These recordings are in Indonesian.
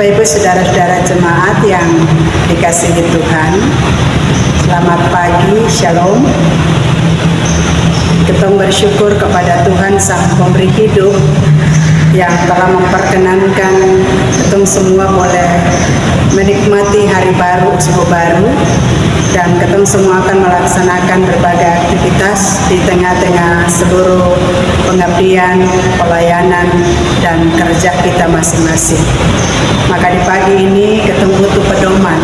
Bapak Ibu saudara-saudara jemaat yang dikasihi Tuhan, selamat pagi, shalom. Kita bersyukur kepada Tuhan Sang Pemberi Hidup yang telah memperkenankan kita semua boleh menikmati hari baru, usbu baru, dan kita semua akan melaksanakan berbagai aktivitas di tengah-tengah seluruh pengabdian, pelayanan, dan kerja kita masing-masing. Maka di pagi ini kita butuh pedoman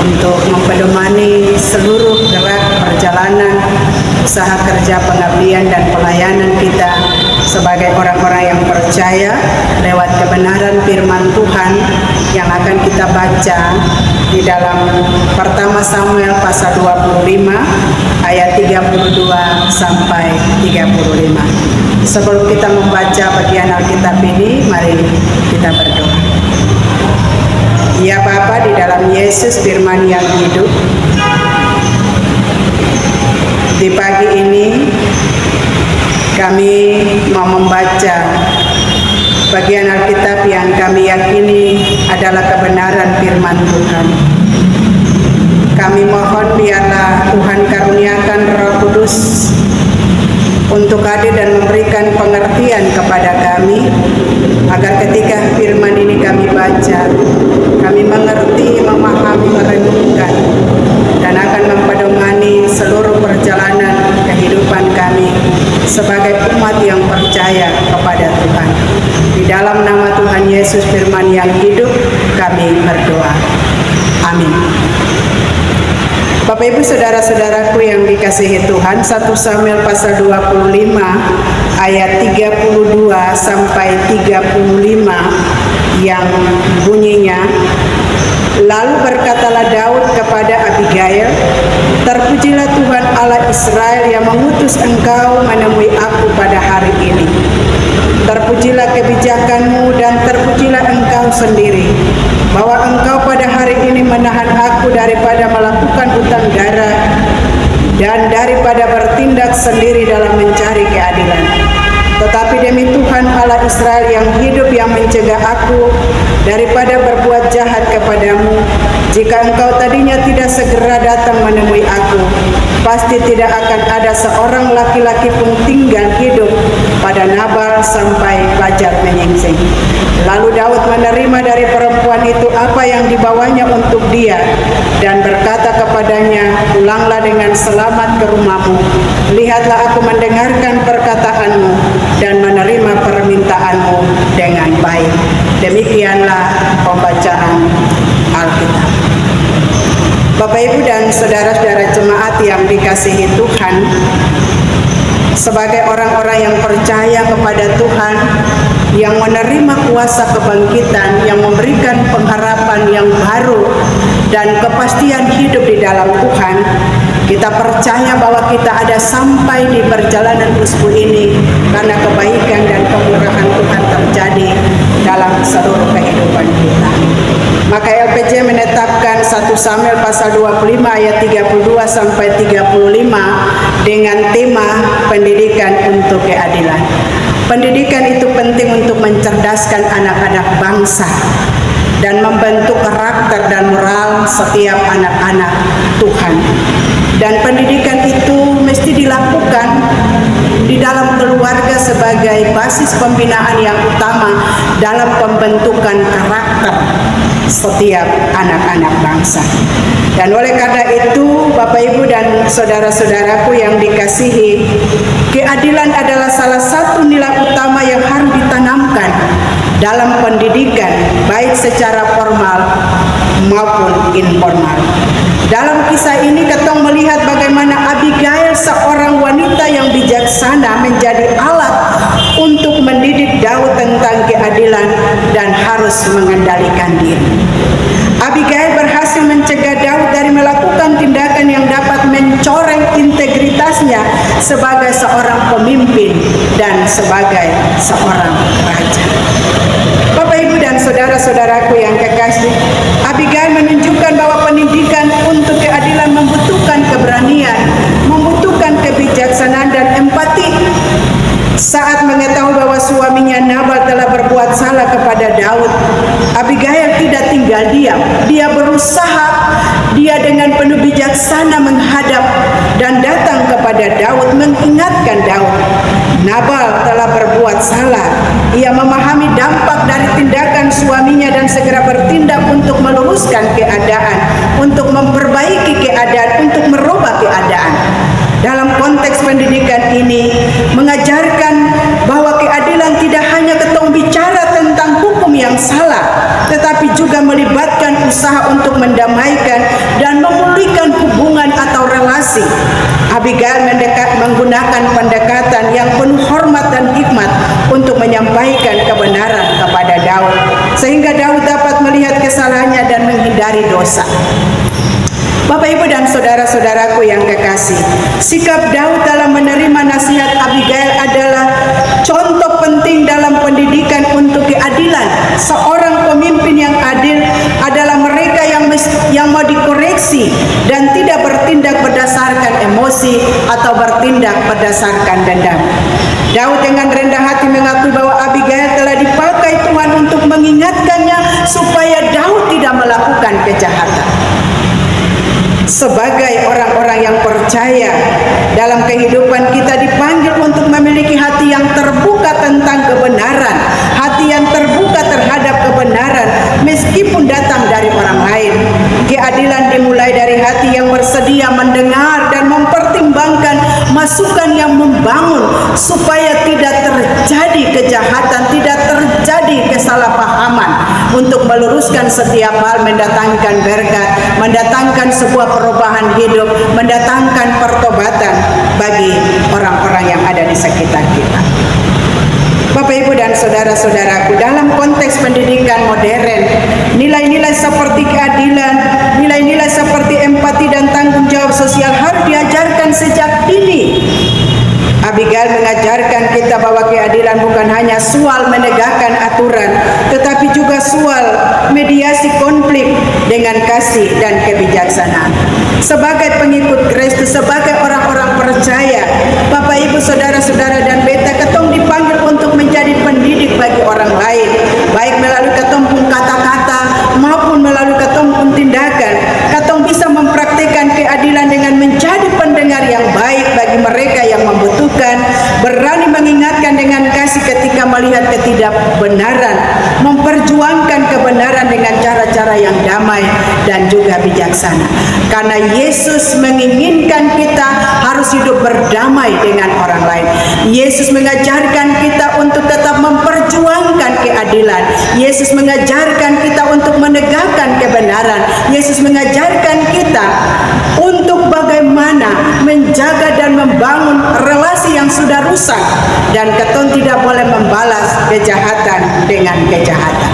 untuk mempedomani seluruh gerak perjalanan usaha kerja pengabdian dan pelayanan kita sebagai orang-orang yang percaya lewat kebenaran firman Tuhan yang akan kita baca di dalam pertama Samuel pasal 25 ayat 32 sampai 35. Sebelum kita membaca bagian Alkitab ini, mari kita berdoa. Ya Bapa, di dalam Yesus firman yang hidup, di pagi ini kami mau membaca bagian Alkitab yang kami yakini adalah kebenaran firman Tuhan. Kami mohon biarlah Tuhan karuniakan Roh Kudus untuk hadir dan memberikan pengertian kepada kami, agar ketika firman ini kami baca, kami mengerti, memahami, merenungkan, dan akan mempedomani seluruh perjalanan kehidupan kami sebagai umat yang percaya kepada Tuhan. Di dalam nama Tuhan Yesus firman yang hidup, kami berdoa. Amin. Bapak Ibu saudara-saudaraku yang dikasihi Tuhan, 1 Samuel pasal 25 ayat 32 sampai 35 yang bunyinya, lalu berkatalah Daud kepada Abigail, terpujilah Tuhan Allah Israel yang mengutus engkau menemui aku pada hari ini. Terpujilah kebijakanmu dan terpujilah engkau sendiri, bahwa engkau pada hari ini menahan aku daripada melakukan hutang darah dan daripada bertindak sendiri dalam mencari keadilan. Tetapi demi Tuhan Allah Israel yang hidup yang mencegah aku daripada berbuat jahat kepadamu, jika engkau tadinya tidak segera datang menemui aku, pasti tidak akan ada seorang laki-laki pun tinggal hidup pada Nabal sampai fajar menyingsing. Lalu Daud menerima dari perempuan itu apa yang dibawanya untuk dia, dan berkata kepadanya, pulanglah dengan selamat ke rumahmu. Lihatlah aku mendengarkan perkataanmu dan menerima permintaanmu dengan baik. Demikianlah pembacaan Alkitab. Bapak Ibu dan saudara-saudara jemaat yang dikasihi Tuhan, sebagai orang-orang yang percaya kepada Tuhan, yang menerima kuasa kebangkitan, yang memberikan pengharapan yang baru dan kepastian hidup di dalam Tuhan, kita percaya bahwa kita ada sampai di perjalanan usbu ini karena kebaikan dan kemurahan Tuhan terjadi dalam seluruh kehidupan kita. Maka LPJ menetapkan 1 Samuel pasal 25 ayat 32 sampai 35 dengan tema pendidikan untuk keadilan. Pendidikan itu penting untuk mencerdaskan anak-anak bangsa dan membentuk karakter dan moral setiap anak-anak Tuhan. Dan pendidikan itu mesti dilakukan di dalam keluarga sebagai basis pembinaan yang utama dalam pembentukan karakter setiap anak-anak bangsa. Dan oleh karena itu, Bapak Ibu dan saudara-saudaraku yang dikasihi, keadilan adalah salah satu nilai utama yang harus ditanamkan dalam pendidikan, baik secara formal maupun informal. Dalam kisah ini kita melihat bagaimana Abigail, seorang wanita yang bijaksana, menjadi alat untuk mendidik Daud tentang keadilan dan harus mengendalikan diri. Abigail berhasil mencegah Daud dari melakukan tindakan yang dapat mencoreng integritasnya sebagai seorang pemimpin dan sebagai seorang raja. Bapak Ibu dan saudara-saudaraku yang kekasih, Abigail menunjukkan bahwa pendidikan untuk keadilan membutuhkan keberanian, membutuhkan kebijaksanaan dan empati. Saat mengetahui bahwa suaminya Nabal telah berbuat salah kepada Daud, Abigail ia dengan penuh bijaksana menghadap dan datang kepada Daud mengingatkan Daud. Nabal telah berbuat salah. Ia memahami dampak dari tindakan suaminya dan segera bertindak untuk meluruskan keadaan, untuk memperbaiki keadaan, untuk merubah keadaan. Dalam konteks pendidikan ini mengajarkan bahwa keadilan tidak hanya ketong bicara tentang hukum yang salah, tetapi juga melibatkan usaha untuk mendamaikan dan memulihkan hubungan atau relasi. Abigail menggunakan pendekatan yang penuh hormat dan hikmat untuk menyampaikan kebenaran kepada Daud, sehingga Daud dapat melihat kesalahannya dan menghindari dosa. Bapak, Ibu, dan saudara-saudaraku yang kekasih, sikap Daud dalam menerima nasihat Abigail adalah contoh penting dalam pendidikan untuk keadilan. Seorang pemimpin yang adil adalah mereka yang mau dikoreksi dan tidak bertindak berdasarkan emosi atau bertindak berdasarkan dendam. Daud dengan rendah hati mengakui bahwa Abigail telah dipakai Tuhan untuk mengingatkannya supaya Daud tidak melakukan kejahatan. Sebagai orang-orang yang percaya, dalam kehidupan kita dipanggil untuk memiliki hati yang terbuka tentang kebenaran, hati yang terbuka terhadap kebenaran meskipun datang dari orang lain. Keadilan dimulai dari hati yang bersedia mendengar dan mempertimbangkan masukan yang membangun supaya tidak terjadi kejahatan, tidak terjadi kesalahpahaman, untuk meluruskan setiap hal, mendatangkan berkat, mendatangkan sebuah perubahan hidup, mendatangkan pertobatan bagi orang-orang yang ada di sekitar kita. Bapak, Ibu, dan saudara-saudaraku, dalam konteks pendidikan modern, nilai-nilai seperti keadilan, nilai-nilai seperti empati dan tanggung jawab sosial harus diajarkan sejak dini. Abigail mengajarkan kita bahwa keadilan bukan hanya soal menegakkan aturan, tetapi juga soal mediasi konflik dengan kasih dan kebijaksanaan. Sebagai pengikut Kristus, sebagai orang-orang percaya, Bapak, Ibu, saudara-saudara, dan beta, ketong dipanggil untuk menjadi pendidik bagi orang lain, baik melalui ketong pun kata-kata maupun melalui ketong pun tindakan. Ketong bisa mempraktikkan keadilan dengan menjadi pendengar yang baik bagi mereka yang membutuhkan, berani mengingatkan dengan kasih ketika melihat ketidakbenaran, memperjuangkan kebenaran dengan cara-cara yang damai dan juga bijaksana. Karena Yesus menginginkan kita harus hidup berdamai dengan orang lain. Yesus mengajarkan kita untuk tetap memperjuangkan keadilan. Yesus mengajarkan kita untuk menegakkan kebenaran. Yesus mengajarkan kita untuk bagaimana menjaga dan membangun relasi yang sudah rusak, dan ketong tidak boleh membalas kejahatan dengan kejahatan.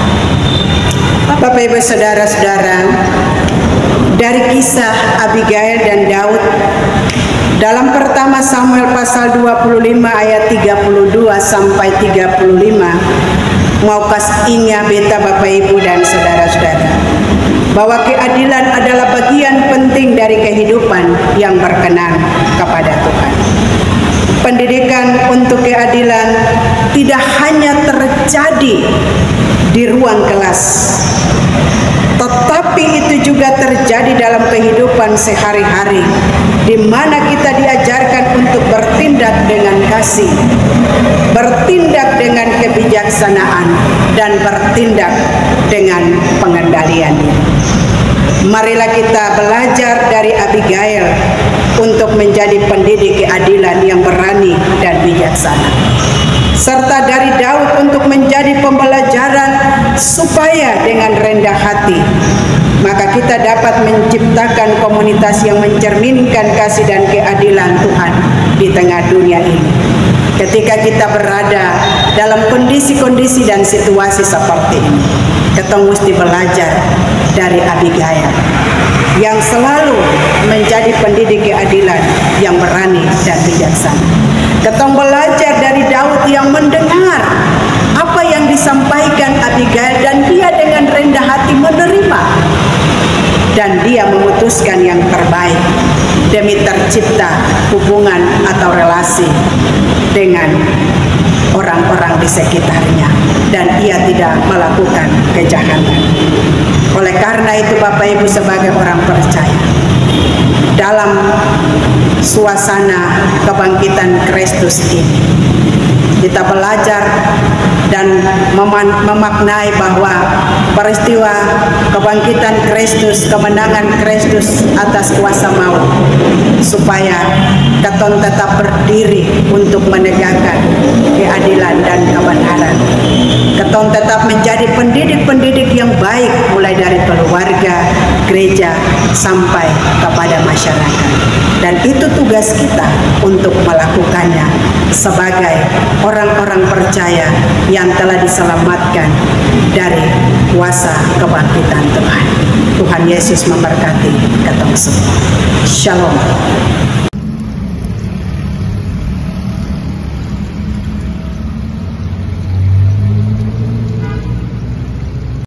Bapak, Ibu, saudara-saudara, dari kisah Abigail dan Daud dalam pertama Samuel pasal 25 ayat 32 sampai 35, maukah ingat beta, Bapak, Ibu, dan saudara-saudara, bahwa keadilan adalah bagian penting dari kehidupan yang berkenan kepada Tuhan. Pendidikan untuk keadilan tidak hanya terjadi di ruang kelas, tetapi itu juga terjadi dalam kehidupan sehari-hari, di mana kita diajarkan untuk bertindak dengan kasih, bertindak dengan kebijaksanaan, dan bertindak dengan pengendalian. Marilah kita belajar dari Abigail untuk menjadi pendidik keadilan yang berani dan bijaksana, serta dari Daud untuk menjadi pembelajaran supaya dengan rendah hati maka kita dapat menciptakan komunitas yang mencerminkan kasih dan keadilan Tuhan di tengah dunia ini. Ketika kita berada dalam kondisi-kondisi dan situasi seperti ini, kita mesti belajar dari Abigail yang selalu menjadi pendidik keadilan yang berani dan bijaksana. Kita belajar dari Daud yang mendengar apa yang disampaikan Abigail dan dia dengan rendah hati menerima, dan dia memutuskan yang terbaik demi tercipta hubungan atau relasi dengan orang-orang di sekitarnya, dan ia tidak melakukan kejahatan. Oleh karena itu, Bapak, Ibu, sebagai orang percaya, dalam suasana kebangkitan Kristus ini. Kita belajar dan memaknai bahwa peristiwa kebangkitan Kristus, kemenangan Kristus atas kuasa maut, supaya keton tetap berdiri untuk menegakkan keadilan dan kebenaran. Keton tetap menjadi pendidik-pendidik yang baik, mulai dari keluarga, gereja, sampai kepada masyarakat. Dan itu tugas kita untuk melakukannya sebagai orang-orang percaya yang telah diselamatkan dari kuasa kebangkitan Tuhan. Tuhan Yesus memberkati kita semua. Shalom.